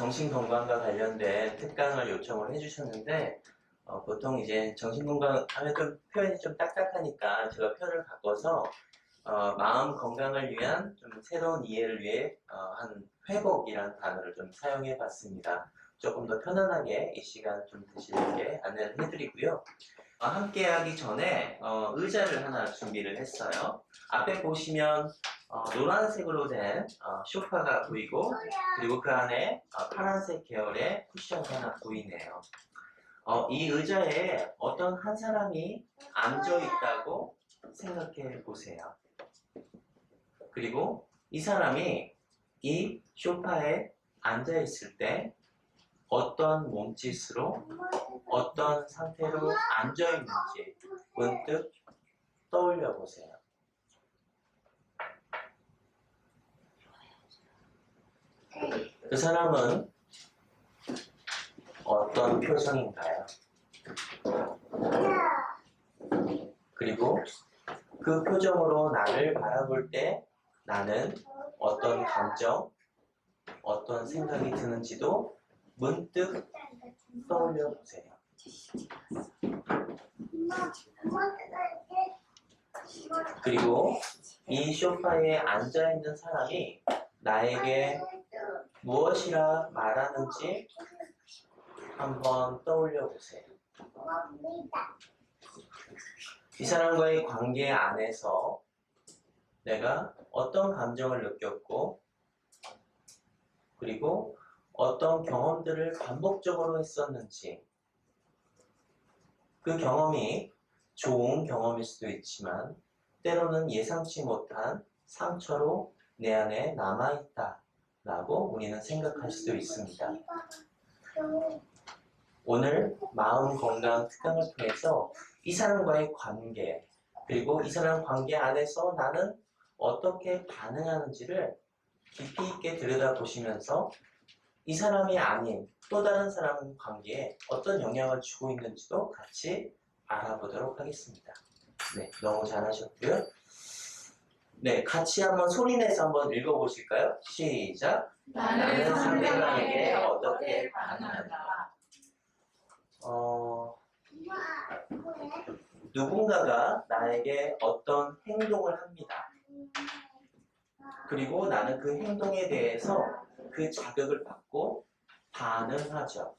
정신건강과 관련된 특강을 요청을 해주셨는데, 보통 이제 정신건강 하면 좀 표현이 좀 딱딱하니까 제가 표현을 바꿔서 마음 건강을 위한 좀 새로운 이해를 위해 한 회복이라는 단어를 좀 사용해 봤습니다. 조금 더 편안하게 이 시간 좀 드시게 안내를 해드리고요. 함께 하기 전에 의자를 하나 준비를 했어요. 앞에 보시면 노란색으로 된 소파가 보이고, 그리고 그 안에 파란색 계열의 쿠션이 하나 보이네요. 이 의자에 어떤 한 사람이 앉아 있다고 생각해 보세요. 그리고 이 사람이 이 소파에 앉아 있을 때 어떤 몸짓으로 어떤 상태로 앉아 있는지 문득 떠올려 보세요. 그 사람은 어떤 표정인가요? 그리고 그 표정으로 나를 바라볼 때 나는 어떤 감정, 어떤 생각이 드는지도 문득 떠올려 보세요. 그리고 이 소파에 앉아 있는 사람이 나에게 무엇이라 말하는지 한번 떠올려 보세요. 이 사람과의 관계 안에서 내가 어떤 감정을 느꼈고, 그리고 어떤 경험들을 반복적으로 했었는지, 그 경험이 좋은 경험일 수도 있지만 때로는 예상치 못한 상처로 내 안에 남아있다 라고 우리는 생각할 수도 있습니다. 오늘 마음 건강 특강을 통해서 이 사람과의 관계, 그리고 이 사람 관계 안에서 나는 어떻게 반응하는지를 깊이 있게 들여다보시면서 이 사람이 아닌 또 다른 사람 관계에 어떤 영향을 주고 있는지도 같이 알아보도록 하겠습니다. 네, 너무 잘하셨고요. 네, 같이 한번 소리내서 한번 읽어보실까요? 시작! 나는 상대방에게 어떻게 반응한다. 누군가가 나에게 어떤 행동을 합니다. 그리고 나는 그 행동에 대해서 그 자극을 받고 반응하죠.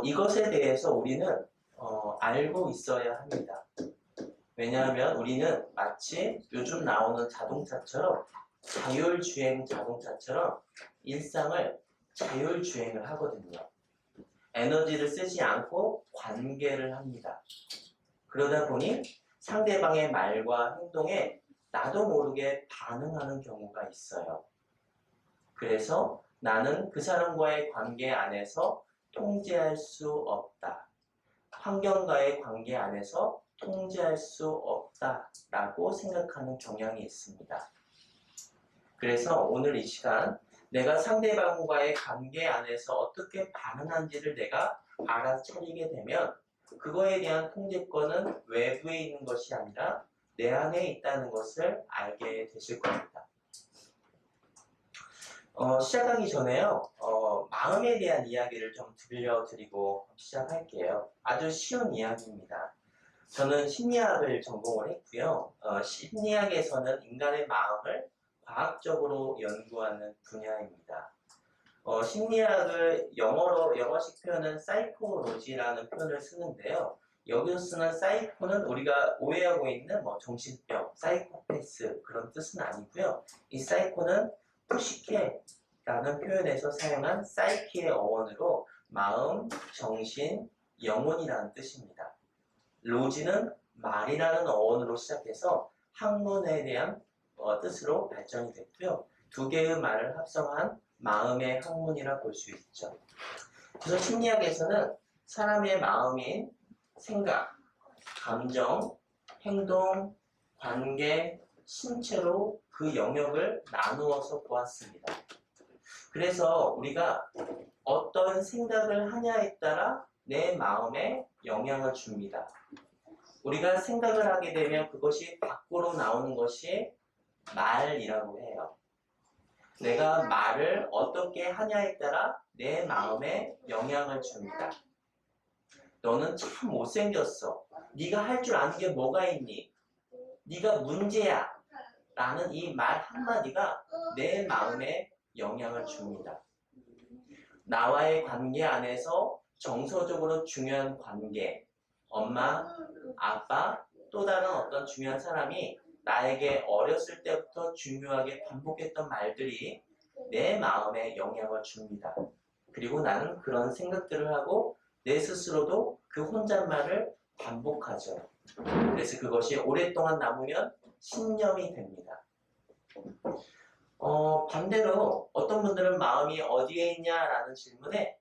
이것에 대해서 우리는 알고 있어야 합니다. 왜냐하면 우리는 마치 요즘 나오는 자동차처럼 자율주행 자동차처럼 일상을 자율주행을 하거든요. 에너지를 쓰지 않고 관계를 합니다. 그러다 보니 상대방의 말과 행동에 나도 모르게 반응하는 경우가 있어요. 그래서 나는 그 사람과의 관계 안에서 통제할 수 없다. 환경과의 관계 안에서 통제할 수 없다라고 생각하는 경향이 있습니다. 그래서 오늘 이 시간 내가 상대방과의 관계 안에서 어떻게 반응한지를 내가 알아차리게 되면 그거에 대한 통제권은 외부에 있는 것이 아니라 내 안에 있다는 것을 알게 되실 겁니다. 시작하기 전에요, 마음에 대한 이야기를 좀 들려드리고 시작할게요. 아주 쉬운 이야기입니다. 저는 심리학을 전공을 했고요. 심리학에서는 인간의 마음을 과학적으로 연구하는 분야입니다. 심리학을 영어식 표현은 사이코로지라는 표현을 쓰는데요. 여기서 쓰는 사이코는 우리가 오해하고 있는 정신병, 사이코패스 그런 뜻은 아니고요. 이 사이코는 푸시케라는 표현에서 사용한 사이키의 어원으로 마음, 정신, 영혼이라는 뜻입니다. 로지는 말이라는 어원으로 시작해서 학문에 대한 뜻으로 발전이 됐고요. 두 개의 말을 합성한 마음의 학문이라 볼 수 있죠. 그래서 심리학에서는 사람의 마음인 생각, 감정, 행동, 관계, 신체로 그 영역을 나누어서 보았습니다. 그래서 우리가 어떤 생각을 하냐에 따라 내 마음에 영향을 줍니다. 우리가 생각을 하게 되면 그것이 밖으로 나오는 것이 말이라고 해요. 내가 말을 어떻게 하냐에 따라 내 마음에 영향을 줍니다. 너는 참 못생겼어. 네가 할 줄 아는 게 뭐가 있니? 네가 문제야. 라는 이 말 한마디가 내 마음에 영향을 줍니다. 나와의 관계 안에서 정서적으로 중요한 관계, 엄마, 아빠, 또 다른 어떤 중요한 사람이 나에게 어렸을 때부터 중요하게 반복했던 말들이 내 마음에 영향을 줍니다. 그리고 나는 그런 생각들을 하고 내 스스로도 그 혼잣말을 반복하죠. 그래서 그것이 오랫동안 남으면 신념이 됩니다. 반대로 어떤 분들은 마음이 어디에 있냐라는 질문에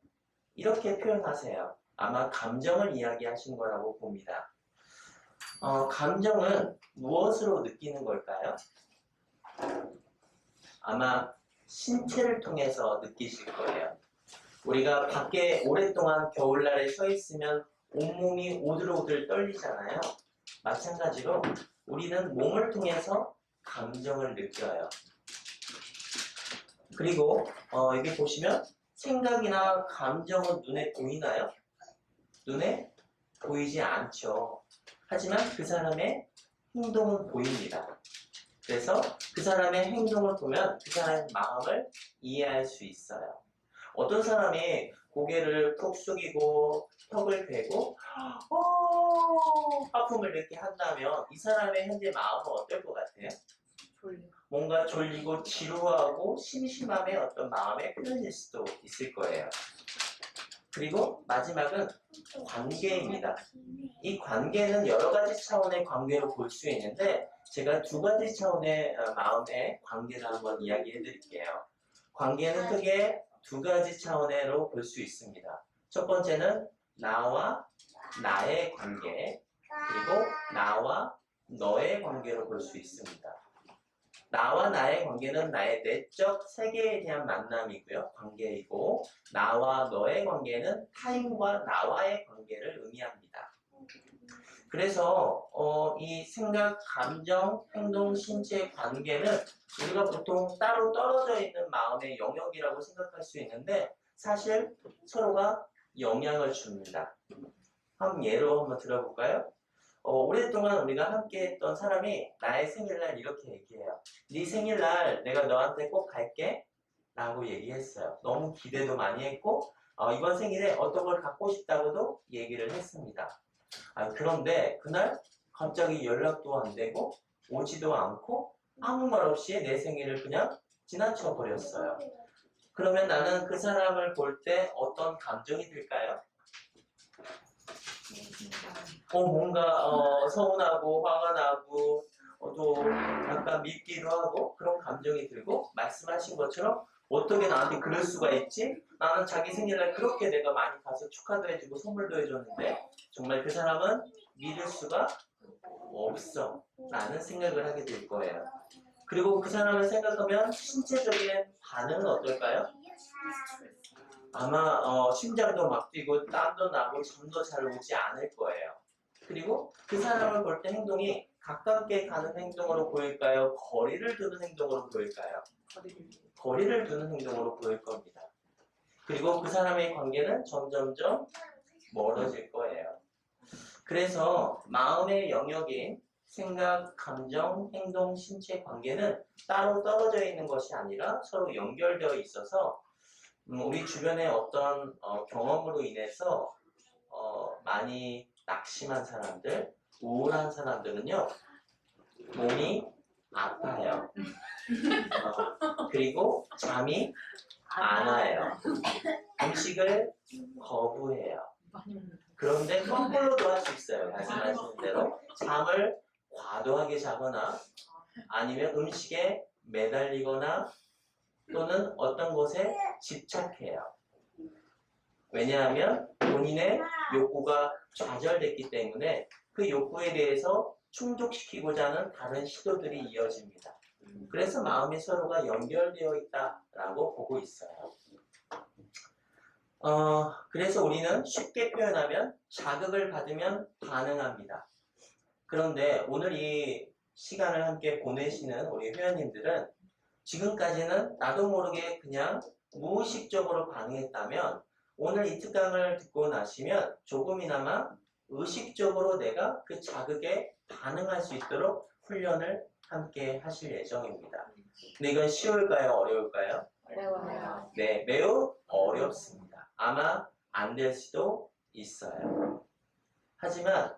이렇게 표현하세요. 아마 감정을 이야기하신 거라고 봅니다. 감정은 무엇으로 느끼는 걸까요? 아마 신체를 통해서 느끼실 거예요. 우리가 밖에 오랫동안 겨울날에 서 있으면 온몸이 오들오들 떨리잖아요. 마찬가지로 우리는 몸을 통해서 감정을 느껴요. 그리고 여기 보시면 생각이나 감정은 눈에 보이나요? 눈에 보이지 않죠. 하지만 그 사람의 행동은 보입니다. 그래서 그 사람의 행동을 보면 그 사람의 마음을 이해할 수 있어요. 어떤 사람이 고개를 푹 숙이고 턱을 대고 아픔을 이렇게 한다면 이 사람의 현재 마음은 어떨 것 같아요? 뭔가 졸리고 지루하고 심심함의 어떤 마음의 표현일 수도 있을 거예요. 그리고 마지막은 관계입니다. 이 관계는 여러 가지 차원의 관계로 볼 수 있는데 제가 두 가지 차원의 마음의 관계를 한번 이야기해 드릴게요. 관계는 크게 두 가지 차원으로 볼 수 있습니다. 첫 번째는 나와 나의 관계, 그리고 나와 너의 관계로 볼 수 있습니다. 나와 나의 관계는 나의 내적 세계에 대한 만남이고요. 관계이고 나와 너의 관계는 타인과 나와의 관계를 의미합니다. 그래서 이 생각, 감정, 행동, 신체 관계는 우리가 보통 따로 떨어져 있는 마음의 영역이라고 생각할 수 있는데 사실 서로가 영향을 줍니다. 한 예로 한번 들어볼까요? 오랫동안 우리가 함께 했던 사람이 나의 생일날 이렇게 얘기해요. 네 생일날 내가 너한테 꼭 갈게 라고 얘기했어요. 너무 기대도 많이 했고 이번 생일에 어떤 걸 갖고 싶다고도 얘기를 했습니다. 그런데 그날 갑자기 연락도 안 되고 오지도 않고 아무 말 없이 내 생일을 그냥 지나쳐 버렸어요. 그러면 나는 그 사람을 볼 때 어떤 감정이 들까요? 뭔가 서운하고 화가 나고 또 약간 밉기도 하고 그런 감정이 들고 말씀하신 것처럼 어떻게 나한테 그럴 수가 있지? 나는 자기 생일날 그렇게 내가 많이 가서 축하도 해주고 선물도 해줬는데 정말 그 사람은 믿을 수가 없어 라는 생각을 하게 될 거예요. 그리고 그 사람을 생각하면 신체적인 반응은 어떨까요? 아마 심장도 막 뛰고 땀도 나고 잠도 잘 오지 않을 거예요. 그리고 그 사람을 볼 때 행동이 가깝게 가는 행동으로 보일까요? 거리를 두는 행동으로 보일까요? 거리를 두는 행동으로 보일 겁니다. 그리고 그 사람의 관계는 점점점 멀어질 거예요. 그래서 마음의 영역인 생각, 감정, 행동, 신체 관계는 따로 떨어져 있는 것이 아니라 서로 연결되어 있어서 우리 주변의 어떤 경험으로 인해서 많이 낙심한 사람들, 우울한 사람들은요 몸이 아파요. 그리고 잠이 안 와요. 음식을 거부해요. 그런데 거꾸로도 할 수 있어요. 말씀하시는 대로 잠을 과도하게 자거나 아니면 음식에 매달리거나 또는 어떤 것에 집착해요. 왜냐하면 본인의 욕구가 좌절됐기 때문에 그 욕구에 대해서 충족시키고자 하는 다른 시도들이 이어집니다. 그래서 마음이 서로가 연결되어 있다라고 보고 있어요. 그래서 우리는 쉽게 표현하면 자극을 받으면 반응합니다. 그런데 오늘 이 시간을 함께 보내시는 우리 회원님들은 지금까지는 나도 모르게 그냥 무의식적으로 반응했다면 오늘 이 특강을 듣고 나시면 조금이나마 의식적으로 내가 그 자극에 반응할 수 있도록 훈련을 함께 하실 예정입니다. 근데 이건 쉬울까요? 어려울까요? 어려워요. 네, 매우 어렵습니다. 아마 안 될 수도 있어요. 하지만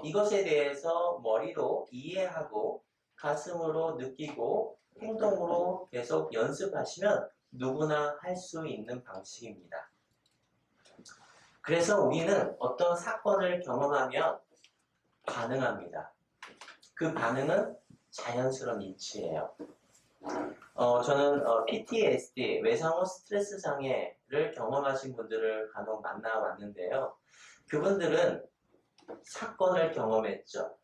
이것에 대해서 머리로 이해하고 가슴으로 느끼고 행동으로 계속 연습하시면 누구나 할 수 있는 방식입니다. 그래서 우리는 어떤 사건을 경험하면 반응합니다. 그 반응은 자연스러운 이치예요. 저는 PTSD, 외상후 스트레스 장애를 경험하신 분들을 간혹 만나왔는데요. 그분들은 사건을 경험했죠.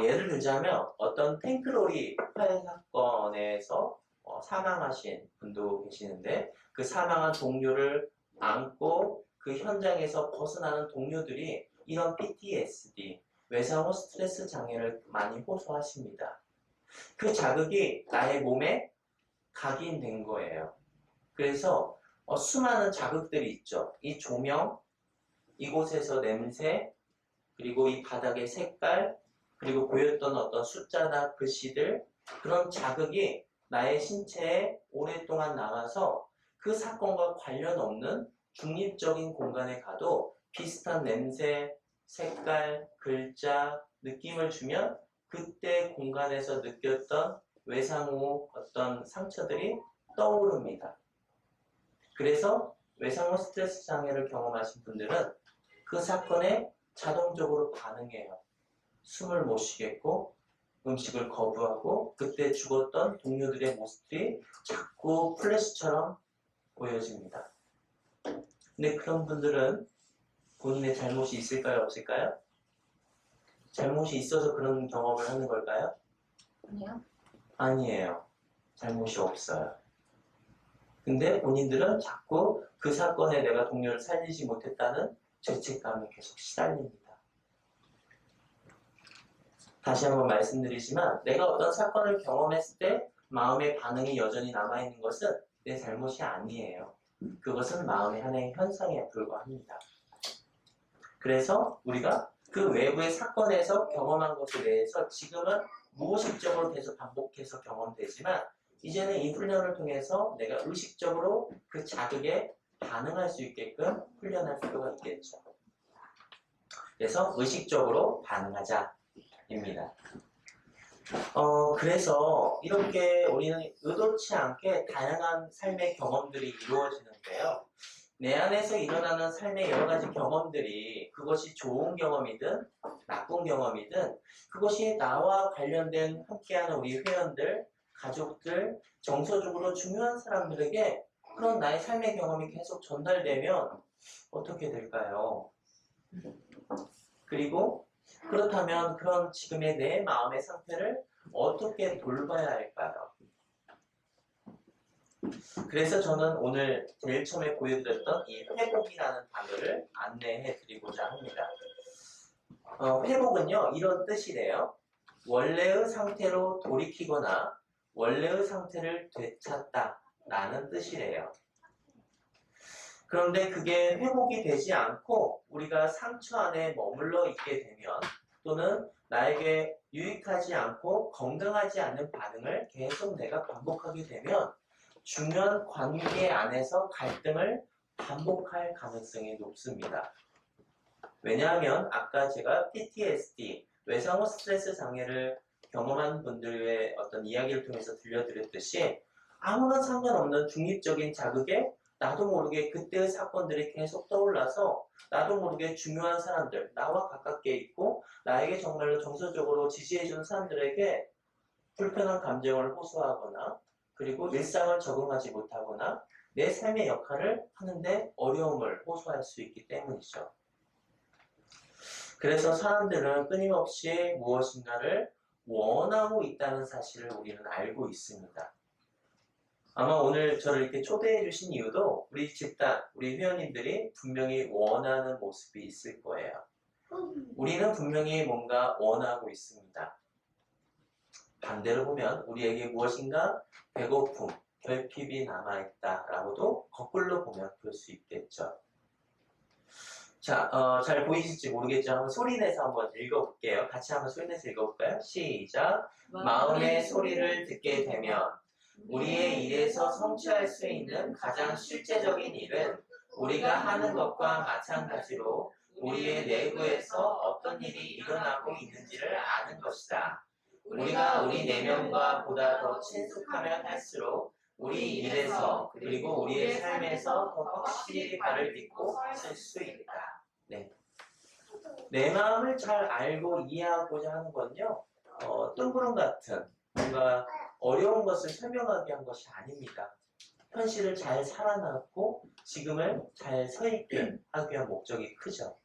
예를 들자면 어떤 탱크로리 폭발 사건에서 사망하신 분도 계시는데 그 사망한 동료를 안고 그 현장에서 벗어나는 동료들이 이런 PTSD, 외상후 스트레스 장애를 많이 호소하십니다. 그 자극이 나의 몸에 각인된 거예요. 그래서 수많은 자극들이 있죠. 이 조명, 이곳에서 냄새, 그리고 이 바닥의 색깔, 그리고 보였던 어떤 숫자나 글씨들, 그런 자극이 나의 신체에 오랫동안 남아서 그 사건과 관련 없는 중립적인 공간에 가도 비슷한 냄새, 색깔, 글자, 느낌을 주면 그때 공간에서 느꼈던 외상후 어떤 상처들이 떠오릅니다. 그래서 외상후 스트레스 장애를 경험하신 분들은 그 사건에 자동적으로 반응해요. 숨을 못 쉬겠고 음식을 거부하고 그때 죽었던 동료들의 모습들이 자꾸 플래시처럼 보여집니다. 근데 그런 분들은 본인의 잘못이 있을까요? 없을까요? 잘못이 있어서 그런 경험을 하는 걸까요? 아니요. 아니에요. 잘못이 없어요. 근데 본인들은 자꾸 그 사건에 내가 동료를 살리지 못했다는 죄책감에 계속 시달립니다. 다시 한번 말씀드리지만 내가 어떤 사건을 경험했을 때 마음의 반응이 여전히 남아있는 것은 내 잘못이 아니에요. 그것은 마음의 하나의 현상에 불과합니다. 그래서 우리가 그 외부의 사건에서 경험한 것에 대해서 지금은 무의식적으로 계속 반복해서 경험되지만 이제는 이 훈련을 통해서 내가 의식적으로 그 자극에 반응할 수 있게끔 훈련할 필요가 있겠죠. 그래서 의식적으로 반응하자입니다. 그래서 이렇게 우리는 의도치 않게 다양한 삶의 경험들이 이루어지는데요. 내 안에서 일어나는 삶의 여러 가지 경험들이 그것이 좋은 경험이든 나쁜 경험이든 그것이 나와 관련된 함께하는 우리 회원들, 가족들, 정서적으로 중요한 사람들에게 그런 나의 삶의 경험이 계속 전달되면 어떻게 될까요? 그리고 그렇다면 그런 지금의 내 마음의 상태를 어떻게 돌봐야 할까요? 그래서 저는 오늘 제일 처음에 보여드렸던 이 회복이라는 단어를 안내해 드리고자 합니다. 회복은요, 이런 뜻이래요. 원래의 상태로 돌이키거나 원래의 상태를 되찾다 라는 뜻이래요. 그런데 그게 회복이 되지 않고 우리가 상처 안에 머물러 있게 되면 또는 나에게 유익하지 않고 건강하지 않는 반응을 계속 내가 반복하게 되면 중요한 관계 안에서 갈등을 반복할 가능성이 높습니다. 왜냐하면 아까 제가 PTSD, 외상후 스트레스 장애를 경험한 분들의 어떤 이야기를 통해서 들려드렸듯이 아무런 상관없는 중립적인 자극에 나도 모르게 그때의 사건들이 계속 떠올라서 나도 모르게 중요한 사람들, 나와 가깝게 있고 나에게 정말로 정서적으로 지지해주는 사람들에게 불편한 감정을 호소하거나 그리고 일상을 적응하지 못하거나 내 삶의 역할을 하는데 어려움을 호소할 수 있기 때문이죠. 그래서 사람들은 끊임없이 무엇인가를 원하고 있다는 사실을 우리는 알고 있습니다. 아마 오늘 저를 이렇게 초대해 주신 이유도 우리 집단, 우리 회원님들이 분명히 원하는 모습이 있을 거예요. 우리는 분명히 뭔가 원하고 있습니다. 반대로 보면 우리에게 무엇인가 배고픔, 결핍이 남아있다라고도 거꾸로 보면 볼 수 있겠죠. 자, 잘 보이실지 모르겠죠? 한번 소리내서 한번 읽어볼게요. 같이 한번 소리내서 읽어볼까요? 시작! 마음의 소리를 듣게 되면 우리의 일에서 성취할 수 있는 가장 실제적인 일은 우리가 하는 것과 마찬가지로 우리의 내부에서 어떤 일이 일어나고 있는지를 아는 것이다. 우리가 우리 내면과 보다 더 친숙하면 할수록 우리 일에서 그리고 우리의 삶에서 더 확실히 발을 딛고 쓸 수 있다. 네. 내 마음을 잘 알고 이해하고자 하는 건요, 뜬구름 같은 뭔가 어려운 것을 설명하기 위한 것이 아닙니다. 현실을 잘 살아남고 지금을 잘 서 있게 하기 위한 목적이 크죠.